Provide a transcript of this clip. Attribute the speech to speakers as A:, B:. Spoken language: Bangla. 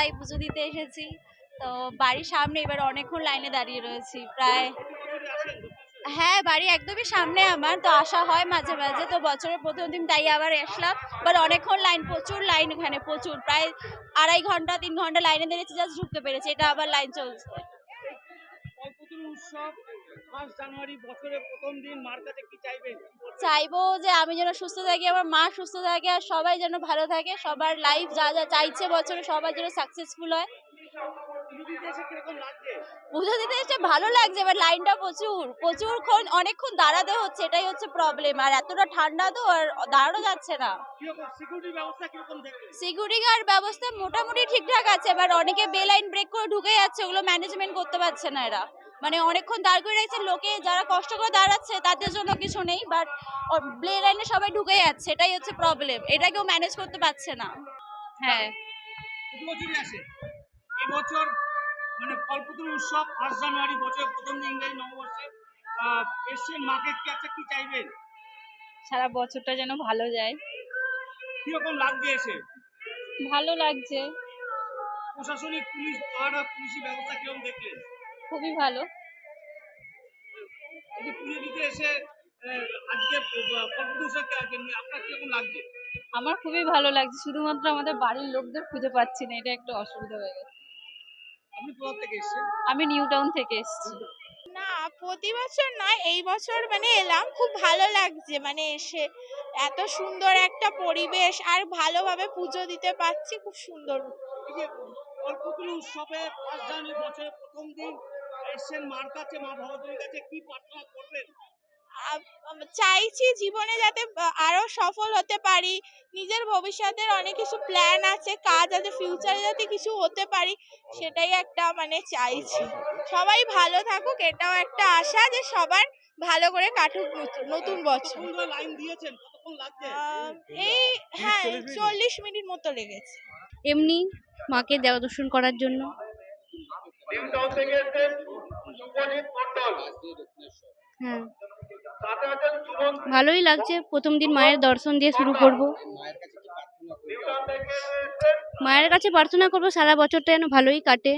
A: তাই পুজো দিতে এসেছি। তো বাড়ির সামনে এবার অনেকক্ষণ লাইনে দাঁড়িয়ে রয়েছি প্রায়। হ্যাঁ, বাড়ি একদমই সামনে আমার, তো আসা হয় মাঝে মাঝে। তো বছরের প্রথম দিন তাই আবার আসলাম, বাট অনেকক্ষণ লাইন, প্রচুর লাইন এখানে, প্রচুর, প্রায় 2.5 ঘন্টা 3 ঘন্টা লাইনে দাঁড়িয়েছি, জাস্ট ঢুকতে পেরেছি, এটা আবার লাইন চলছে।
B: কল্পতরু উৎসব 1 জানুয়ারি বছরের প্রথম দিন, মার কাছে কি চাইবেন?
A: চাইবো যে আমি যেন সুস্থ থাকি, আমার মা সুস্থ থাকে, আর সবাই যেন ভালো থাকে, সবার লাইফ যা যা চাইছে বছরে সবার যেন সাকসেসফুল হয়।
B: পুজো দিতে এসে কিরকম লাগছে?
A: পুজো দিতে এসে ভালো লাগছে, এবার লাইনটা প্রচুরক্ষণ অনেকক্ষণ দাঁড়াতে হচ্ছে, এটাই হচ্ছে প্রবলেম। আর এতটা ঠান্ডা তো আর দাঁড়ানো যাচ্ছে না।
B: কিরকম সিকিউরিটি ব্যবস্থা কিরকম দেখলেন?
A: সিকিউরিটি গার্ড ব্যবস্থা মোটামুটি ঠিকঠাক আছে, এবার অনেকে বেলাইন ব্রেক করে ঢুকে যাচ্ছে, ওগুলো ম্যানেজমেন্ট করতে পারছে না এরা। মানে অনেকক্ষণ দাঁড় করে রেখেছে, লোকে যারা কষ্ট করে দাঁড়াচ্ছে তাদের জন্য কিছু নেই, বাট বে লাইনে সবাই ঢুকে যাচ্ছে, এটাই হচ্ছে প্রবলেম, এটা কেউ ম্যানেজ করতে পারছে না। হ্যাঁ,
B: প্রতি বছরই আসে। এবছর মানে কল্পতরু উৎসব 1 জানুয়ারি বছরের প্রথম দিন, ইংরেজি নববর্ষে এসছেন, মাকে কাছে কি চাইবেন?
A: সারা বছরটা যেন ভালো যায়।
B: কিরকম লাগছে এসে?
A: ভালো লাগছে,
B: প্রশাসনিক পুলিশ পাহারা, পুলিশি ব্যবস্থা কিরকম দেখলেন?
A: খুবই ভালো।
B: এই যে পুজো দিতে এসে আজকে কল্পতরু উৎসবকে আপনার কিরকম লাগছে?
A: আমার খুবই ভালো লাগছে, শুধুমাত্র আমাদের বাড়ির লোকদের খুঁজে পাচ্ছি না, এটা একটু অসুবিধা হয়ে গেছে।
B: আপনি কোথা থেকে এসছেন?
A: আমি নিউ টাউন থেকে এসেছি।
C: না, প্রতি বছর নয়, এই বছর মানে এলাম, খুব ভালো লাগছে মানে এসে। এত সুন্দর একটা পরিবেশ, আর ভালোভাবে পুজো দিতে পারছি, খুব সুন্দর।
B: এই যে কল্পতরু উৎসবে 1 জানুয়ারি বছরের প্রথম দিন এসছেন মার কাছে, মা ভগবতীর কাছে কি প্রার্থনা করবেন?
C: চাইছি জীবনে যাতে আরো সফল হতে পারি, নিজের ভবিষ্যতের অনেক কিছু প্ল্যান আছে, কাজ আছে, ফিউচারে যাতে কিছু হতে পারি, সেটাই একটা মানে চাইছি। সবাই ভালো থাকুক, এটাও একটা আশা যে সবার ভালো করে কাটুক নতুন বছর।
B: কতক্ষণ ধরে লাইন দিয়েছেন? কতক্ষণ লাগছে?
C: এই হ্যাঁ, 40 মিনিট মতো লেগেছে।
A: এমনি মাকে দেওয়া দর্শন করার জন্য।
B: নিউ টাউন থেকে এসেছেন শুভজিৎ মণ্ডল।
A: হ্যাঁ,
B: সাথে আছেন সুমন।
A: ভালোই লাগছে, প্রথম দিন মায়ের দর্শন দিয়ে শুরু করব।
B: নিউ টাউন থেকে এসেছেন
A: মায়ের কাছে প্রার্থনা করব সারা বছরটা যেন ভালোই কাটে।